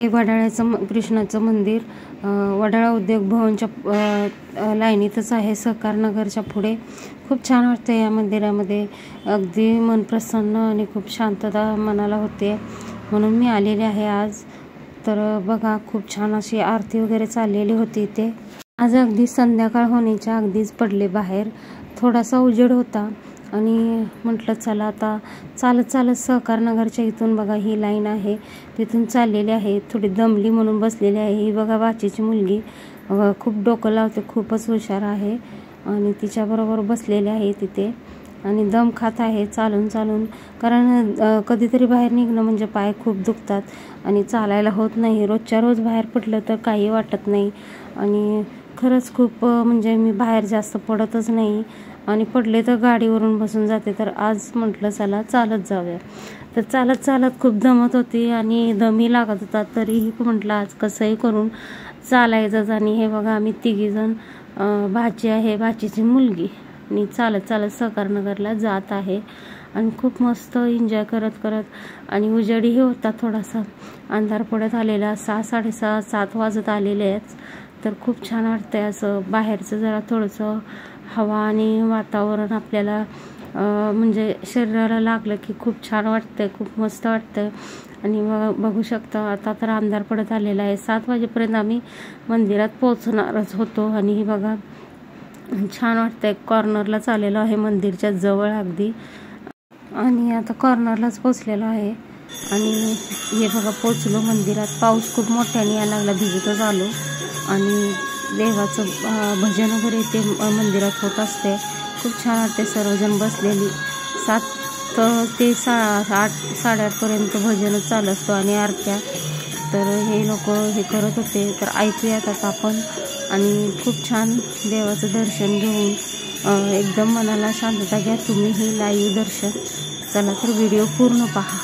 हे वडाळ्याचं कृष्णाचं मंदिर वडाळा उद्योग भवनच्या लाईनीतच आहे, सहकार नगरच्या पुढे. खूप छान वाटतं या मंदिरामध्ये. अगदी मन प्रसन्न आणि खूप शांतता मनाला होते, म्हणून मी आलेले आहे आज. तर बघा, खूप छान अशी आरती वगैरे चाललेली होती इथे. आज अगदी संध्याकाळ होण्याच्या अगदीच पडले बाहेर. थोडासा उजेड होता आणि म्हटलं चला आता चालत चालत सहकार नगरच्या इथून बघा ही लाईन आहे, तिथून चाललेली आहे. थोडी दमली म्हणून बसलेली आहे. ही बघा बाचीची मुलगी खूप डोकं लावते, खूपच हुशार आहे आणि तिच्याबरोबर बसलेली आहे तिथे आणि दम खात आहे चालून चालून. कारण कधीतरी बाहेर निघणं म्हणजे पाय खूप दुखतात आणि चालायला होत नाही. रोजच्या रोज बाहेर पडलं तर काही वाटत नाही आणि खरंच खूप म्हणजे मी बाहेर जास्त पडतच नाही आणि पडले तर गाडीवरून बसून जाते. तर आज म्हटलं चला चालत जाऊया. तर चालत चालत खूप दमत होती आणि दमही लागत होता, तरीही म्हटलं आज कसंही करून चालायचंच. आणि हे बघा आम्ही तिघीजण, भाची आहे, भाचीची मुलगी, आणि चालत चालत सहकार नगरला जात आहे आणि खूप मस्त एन्जॉय करत करत. आणि उजेडही होता, थोडासा अंधार पडत आलेला, 6, 6:30, 7 वाजत आलेले आहेत. तर खूप छान वाटतंय असं बाहेरचं जरा थोडंसं हवा आणि वातावरण आपल्याला म्हणजे शरीराला लागलं की खूप छान वाटतंय, खूप मस्त वाटतंय. आणि बघू शकता आता तर अंधार पडत आलेला आहे. 7 वाजेपर्यंत आम्ही मंदिरात पोहोचणारच होतो. आणि हे बघा छान वाटतंय. कॉर्नरलाच आलेलो आहे, मंदिरच्या जवळ अगदी, आणि आता कॉर्नरलाच पोचलेलो आहे. आणि हे बघा पोचलो मंदिरात. पाऊस खूप मोठ्याने यायला लागला, भिजतच आलो. आणि देवाचं भजन वगैरे ते मंदिरात होत असते. खूप छान वाटते. सर्वजण बसलेली. 7 ते 8, 8:30पर्यंत भजनच चालू असतो आणि आरत्या. तर हे लोक हे करत होते, तर ऐकूयात आता आपण. आणि खूप छान देवाचं दर्शन घेऊन एकदम मनाला शांतता घ्या तुम्ही हे लाईव्ह दर्शन. चला तर व्हिडिओ पूर्ण पहा.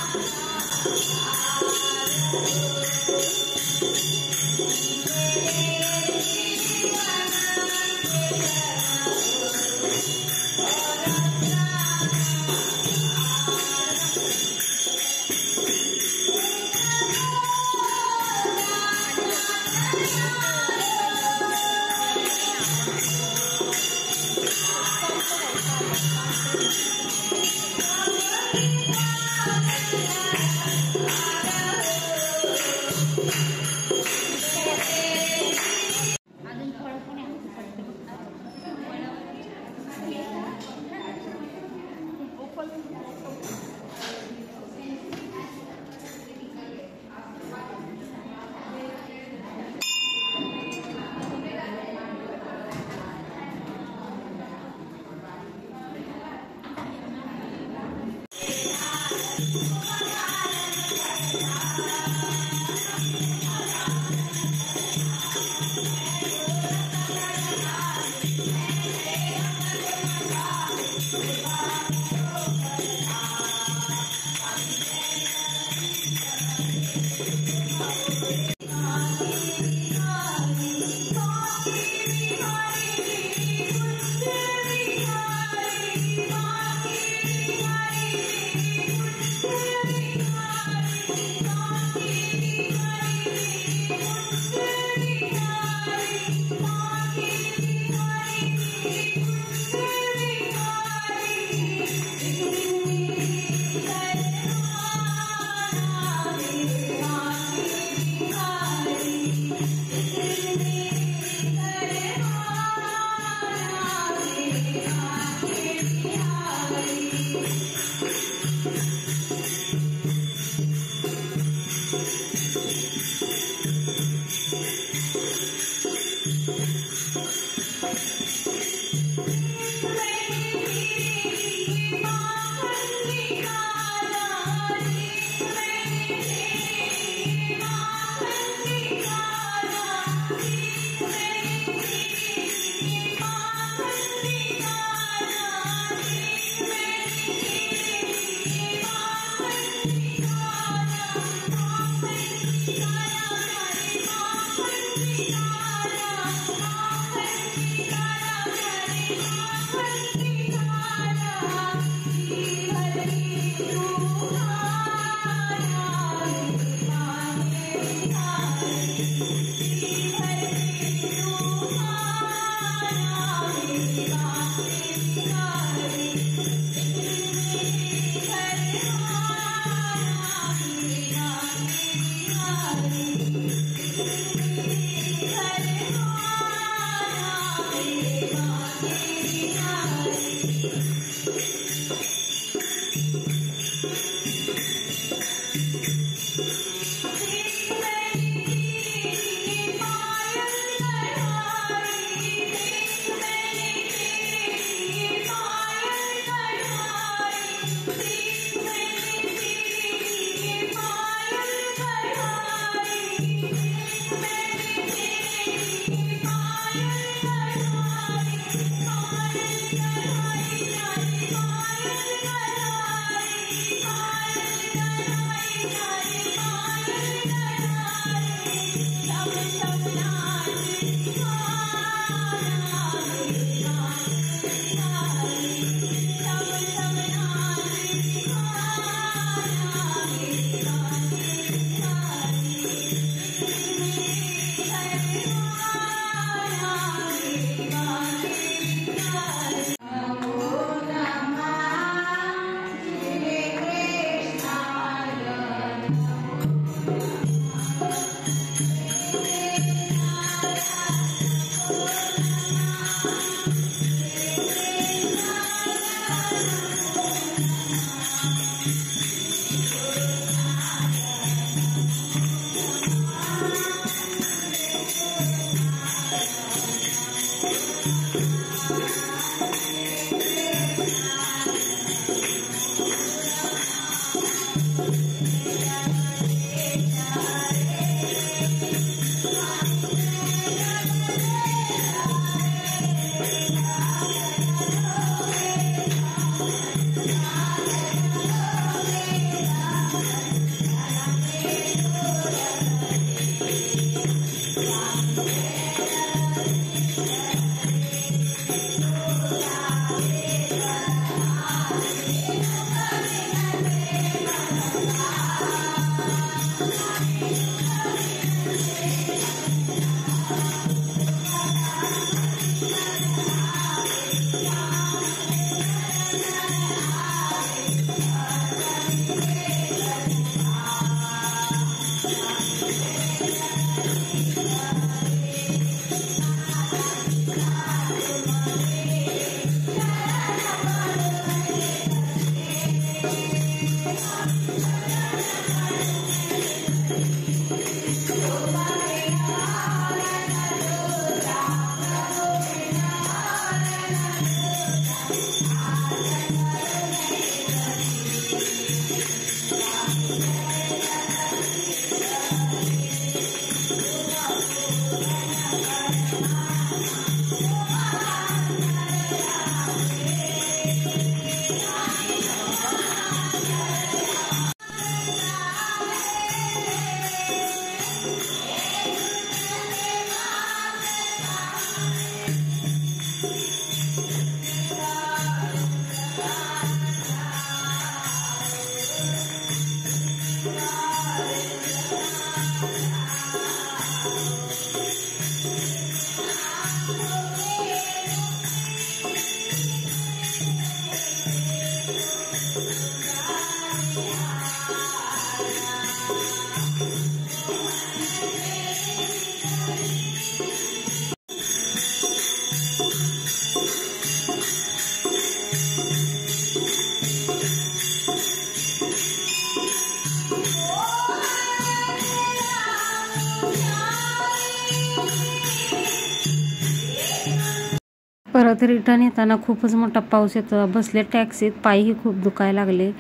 तर रिटर्न येताना खूपच मोठा पाऊस येतो. बसले टॅक्सीत, पायही खूप दुखायला लागले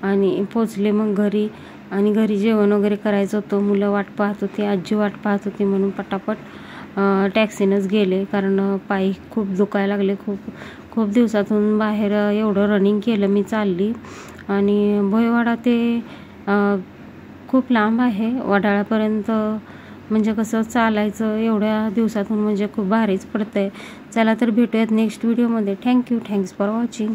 आणि पोचले मग घरी. आणि घरी जेवण वगैरे करायचं होतं. मुलं वाट पाहत होती, आजी वाट पाहत होती, म्हणून पटापट टॅक्सीनंच गेले, कारण पायी खूप दुखायला लागले. खूप दिवसातून बाहेर एवढं रनिंग केलं मी, चालली. आणि भोयवाडा ते खूप लांब आहे वडाळ्यापर्यंत. म्हणजे कसं चालायचं एवढ्या दिवसातून, म्हणजे खूप भारीच पडतंय. चला तर भेटूयात नेक्स्ट व्हिडिओमध्ये. Thanks for watching.